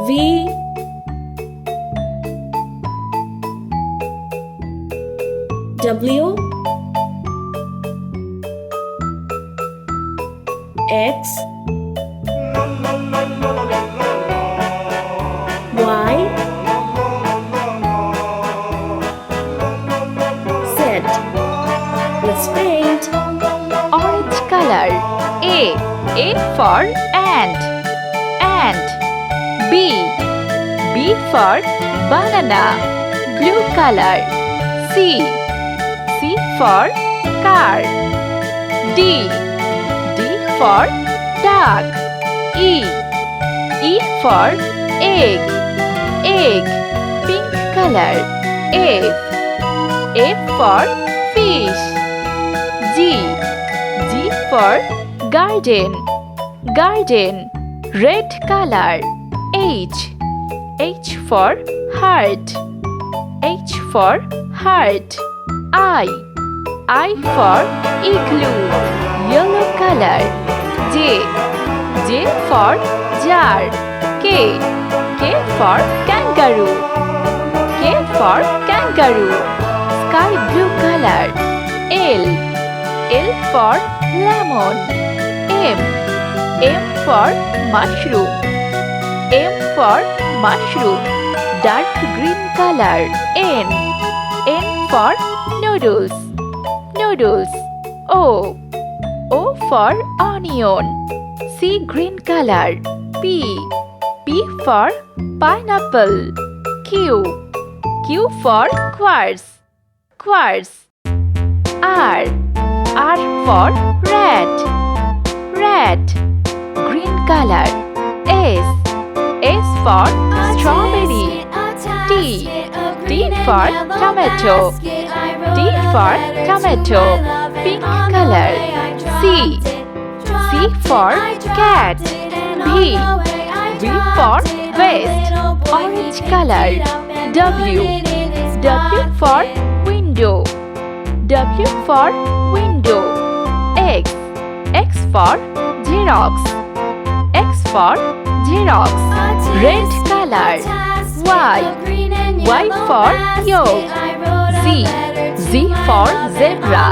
V, W, X, Y, Z. Let's paint. Orange color. A for ant. B for banana. Blue color. C for car. D for duck. E for egg. Pink color. F for fish. G for garden. Red color. H for heart. I for igloo. Yellow color. J for jar. K for kangaroo. Sky blue color. L for lemon. M for mushroom. Dark green color. N for noodles. O for onion. Sea green color. P for pineapple. Q for quartz. R for rat. Green color. S for strawberry. T for tomato. Pink color. C for cat. V for vest. Orange color. W for window. X for Xerox. Red color. Y for yolk. Z for zebra.